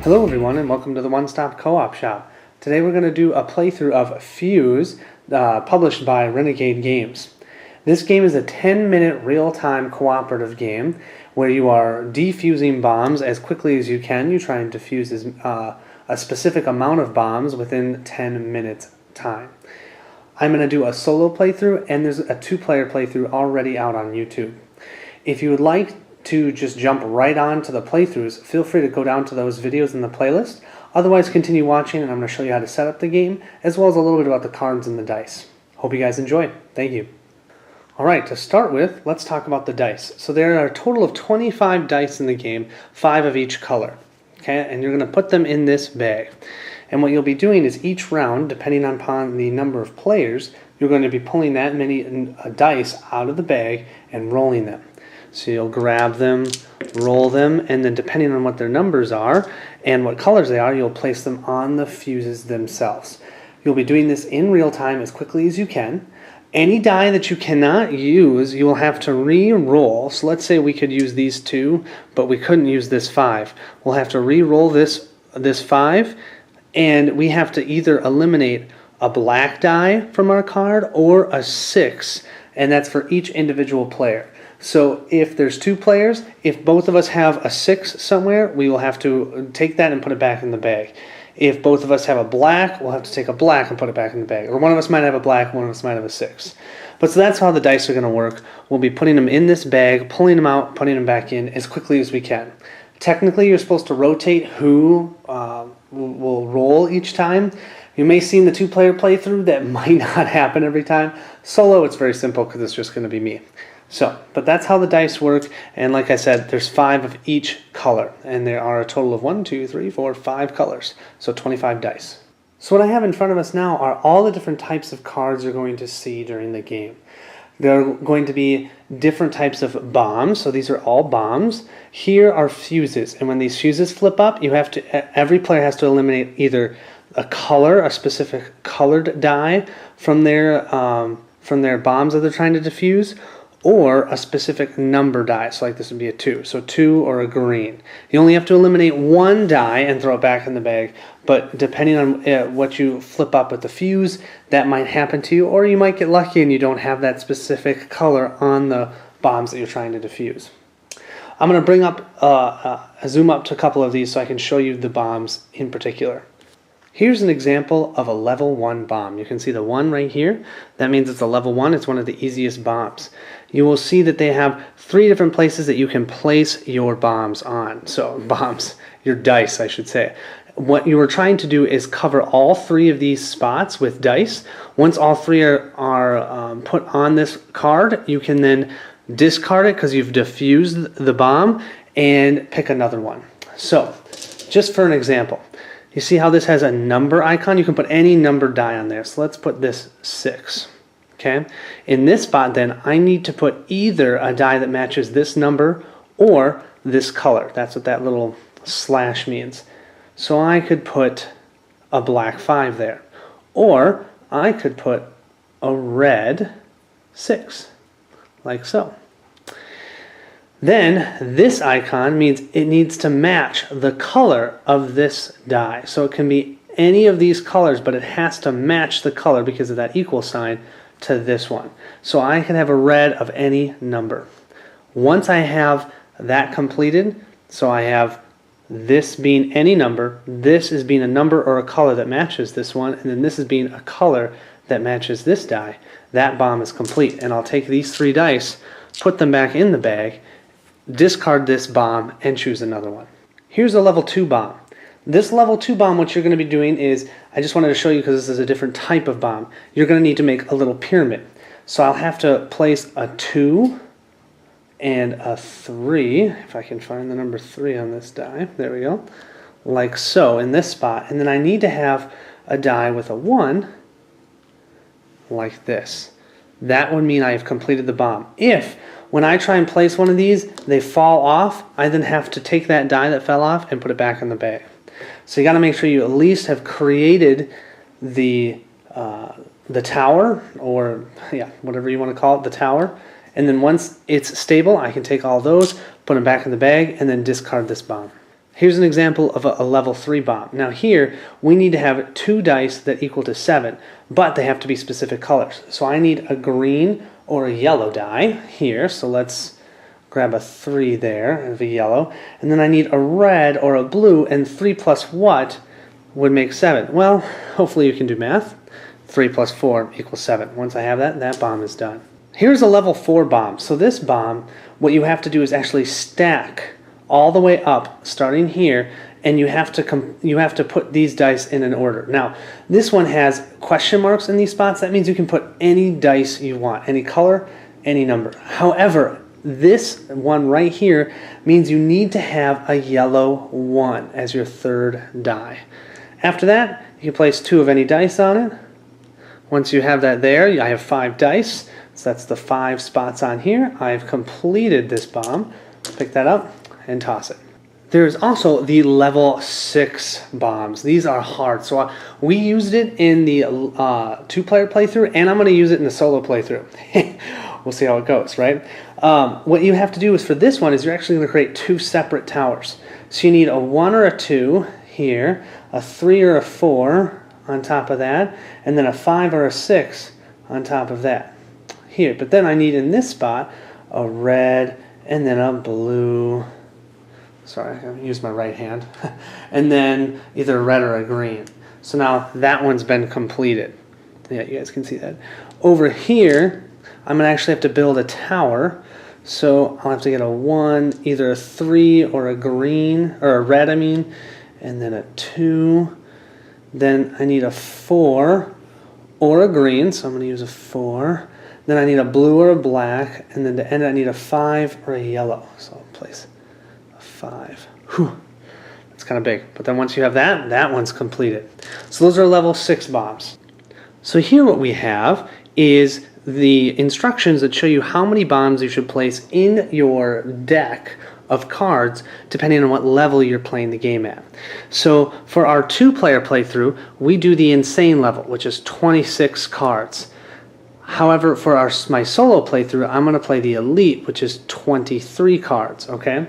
Hello everyone and welcome to the One Stop Co-op Shop. Today we're going to do a playthrough of Fuse, published by Renegade Games. This game is a 10-minute real-time cooperative game where you are defusing bombs as quickly as you can. You try and defuse a specific amount of bombs within 10 minutes time. I'm going to do a solo playthrough, and there's a two-player playthrough already out on YouTube. If you would like to just jump right on to the playthroughs, feel free to go down to those videos in the playlist. Otherwise, continue watching, and I'm going to show you how to set up the game, as well as a little bit about the cards and the dice. Hope you guys enjoy. Thank you. Alright, to start with, let's talk about the dice. So there are a total of 25 dice in the game, 5 of each color. Okay, and you're going to put them in this bag. And what you'll be doing is each round, depending upon the number of players, you're going to be pulling that many dice out of the bag and rolling them. So you'll grab them, roll them, and then depending on what their numbers are and what colors they are, you'll place them on the fuses themselves. You'll be doing this in real time as quickly as you can. Any die that you cannot use, you will have to re-roll. So let's say we could use these 2, but we couldn't use this 5. We'll have to re-roll this 5, and we have to either eliminate a black die from our card or a 6, and that's for each individual player. So if there's 2 players, if both of us have a 6 somewhere, we will have to take that and put it back in the bag. If both of us have a black, we'll have to take a black and put it back in the bag. Or one of us might have a black, one of us might have a 6. But so that's how the dice are going to work. We'll be putting them in this bag, pulling them out, putting them back in as quickly as we can. Technically, you're supposed to rotate who will roll each time. You may see in the 2-player playthrough that might not happen every time. Solo, it's very simple because it's just going to be me. So, but that's how the dice work, and like I said, there's 5 of each color, and there are a total of 1, 2, 3, 4, 5 colors, so 25 dice. So what I have in front of us now are all the different types of cards you're going to see during the game. There are going to be different types of bombs, so these are all bombs. Here are fuses, and when these fuses flip up, you have to, every player has to eliminate either a color, a specific colored die from their bombs that they're trying to defuse, or a specific number die. So like this would be a 2. So 2 or a green. You only have to eliminate 1 die and throw it back in the bag, but depending on what you flip up with the fuse, that might happen to you, or you might get lucky and you don't have that specific color on the bombs that you're trying to defuse. I'm going to bring up, zoom up to a couple of these so I can show you the bombs in particular. Here's an example of a level 1 bomb. You can see the 1 right here. That means it's a level 1. It's one of the easiest bombs. You will see that they have 3 different places that you can place your bombs on. So bombs, your dice I should say. What you are trying to do is cover all 3 of these spots with dice. Once all 3 are put on this card, you can then discard it because you've diffused the bomb and pick another one. So just for an example, you see how this has a number icon? You can put any number die on there. So let's put this 6. Okay? In this spot then, I need to put either a die that matches this number or this color. That's what that little slash means. So I could put a black 5 there. Or I could put a red 6, like so. Then this icon means it needs to match the color of this die. So it can be any of these colors, but it has to match the color because of that equal sign to this one. So I can have a red of any number. Once I have that completed, so I have this being any number, this is being a number or a color that matches this one, and then this is being a color that matches this die, that bomb is complete. And I'll take these 3 dice, put them back in the bag, discard this bomb, and choose another one. Here's a level 2 bomb. This level 2 bomb, what you're going to be doing is, I just wanted to show you because this is a different type of bomb, you're going to need to make a little pyramid. So I'll have to place a 2 and a 3, if I can find the number 3 on this die, there we go, like so in this spot, and then I need to have a die with a 1, like this. That would mean I have completed the bomb. If when I try and place one of these, they fall off, I then have to take that die that fell off and put it back in the bag. So you got to make sure you at least have created the tower, or yeah, whatever you want to call it, the tower. And then once it's stable, I can take all those, put them back in the bag, and then discard this bomb. Here's an example of a level 3 bomb. Now here, we need to have 2 dice that equal to 7, but they have to be specific colors. So I need a green or a yellow die here. So let's grab a 3 there of a yellow. And then I need a red or a blue, and 3 plus what would make 7? Well, hopefully you can do math. 3 plus 4 equals 7. Once I have that, that bomb is done. Here's a level 4 bomb. So this bomb, what you have to do is actually stack all the way up, starting here, and you have to put these dice in an order. Now, this one has question marks in these spots. That means you can put any dice you want, any color, any number. However, this one right here means you need to have a yellow 1 as your 3rd die. After that, you can place 2 of any dice on it. Once you have that there, I have 5 dice. So that's the 5 spots on here. I've completed this bomb. Pick that up and toss it. There's also the level 6 bombs. These are hard. So we used it in the 2-player playthrough, and I'm going to use it in the solo playthrough. We'll see how it goes, right? What you have to do is for this one is you're actually going to create 2 separate towers. So you need a 1 or a 2 here, a 3 or a 4 on top of that, and then a 5 or a 6 on top of that here. But then I need in this spot a red and then a blue. Sorry, I used my right hand. And then either a red or a green. So now that one's been completed. Yeah, you guys can see that. Over here, I'm going to actually have to build a tower. So I'll have to get a 1, either a 3 or a green, or a red, I mean, and then a 2. Then I need a 4 or a green, so I'm going to use a 4. Then I need a blue or a black, and then to end I need a 5 or a yellow. So I'll place 5. Whew. That's kind of big. But then once you have that, that one's completed. So those are level 6 bombs. So here what we have is the instructions that show you how many bombs you should place in your deck of cards depending on what level you're playing the game at. So for our 2-player playthrough, we do the insane level, which is 26 cards. However, for my solo playthrough, I'm going to play the elite, which is 23 cards, okay?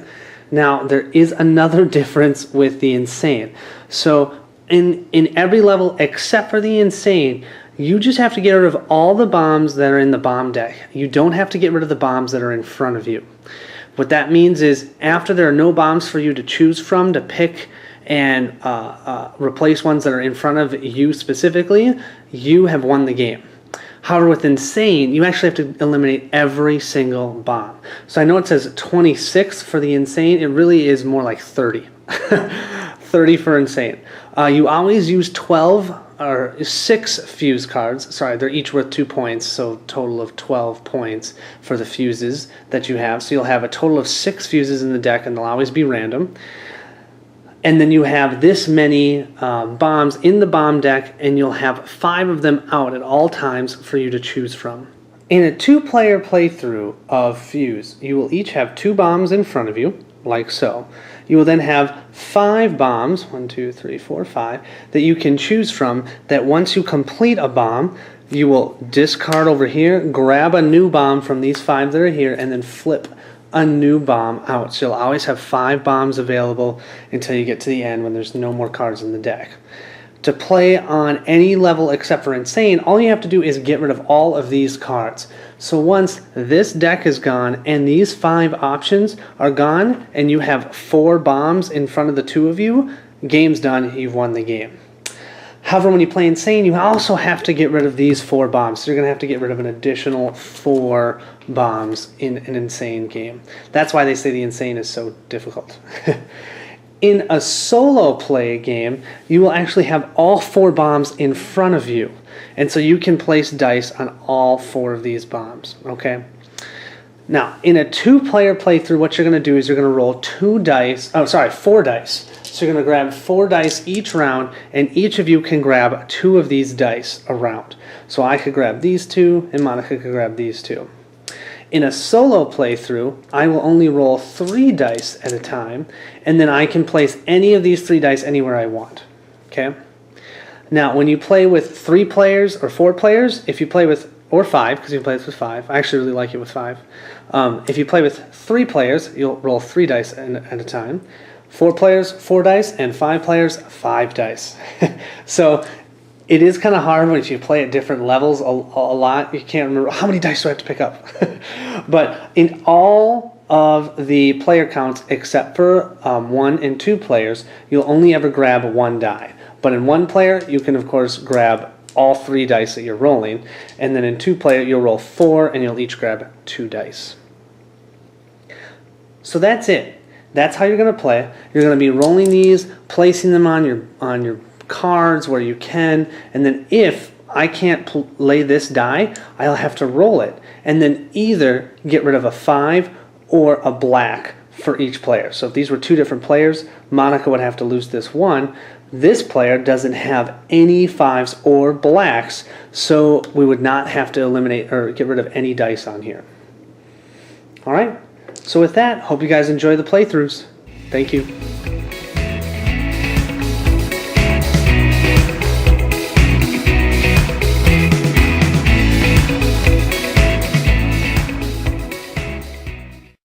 Now, there is another difference with the insane. So in every level except for the insane, you just have to get rid of all the bombs that are in the bomb deck. You don't have to get rid of the bombs that are in front of you. What that means is after there are no bombs for you to choose from to pick and replace ones that are in front of you specifically, you have won the game. However, with insane, you actually have to eliminate every single bomb. So I know it says 26 for the insane. It really is more like 30. 30 for insane. You always use 12 or 6 fuse cards. Sorry, they're each worth 2 points, so total of 12 points for the fuses that you have. So you'll have a total of 6 fuses in the deck, and they'll always be random. And then you have this many bombs in the bomb deck, and you'll have 5 of them out at all times for you to choose from. In a 2-player playthrough of Fuse, you will each have 2 bombs in front of you, like so. You will then have 5 bombs, 1, 2, 3, 4, 5, that you can choose from, that once you complete a bomb, you will discard over here, grab a new bomb from these 5 that are here, and then flip a new bomb out. So you'll always have 5 bombs available until you get to the end when there's no more cards in the deck. To play on any level except for insane, all you have to do is get rid of all of these cards. So once this deck is gone and these 5 options are gone and you have 4 bombs in front of the 2 of you, game's done, you've won the game. However, when you play insane, you also have to get rid of these 4 bombs. So you're going to have to get rid of an additional 4 bombs in an insane game. That's why they say the insane is so difficult. In a solo play game, you will actually have all 4 bombs in front of you. And so you can place dice on all 4 of these bombs, okay? Now, in a 2-player playthrough, what you're going to do is you're going to roll 4 dice. So you're going to grab 4 dice each round, and each of you can grab 2 of these dice a round. So I could grab these 2, and Monica could grab these 2. In a solo playthrough, I will only roll 3 dice at a time, and then I can place any of these 3 dice anywhere I want. Okay? Now, when you play with 3 players or 4 players, if you play with, or 5, because you can play this with 5. I actually really like it with 5. If you play with 3 players, you'll roll 3 dice at a time. 4 players, 4 dice, and 5 players, 5 dice. So it is kind of hard when you play at different levels a lot. You can't remember how many dice do I have to pick up. But in all of the player counts except for 1 and 2 players, you'll only ever grab 1 die. But in 1 player, you can of course grab all 3 dice that you're rolling, and then in 2 player, you'll roll 4 and you'll each grab 2 dice. So that's it. That's how you're going to play. You're going to be rolling these, placing them on your cards where you can, and then if I can't lay this die, I'll have to roll it, and then either get rid of a 5 or a black for each player. So if these were 2 different players, Monica would have to lose this 1. This player doesn't have any 5s or blacks, so we would not have to eliminate or get rid of any dice on here. All right. So with that, hope you guys enjoy the playthroughs. Thank you.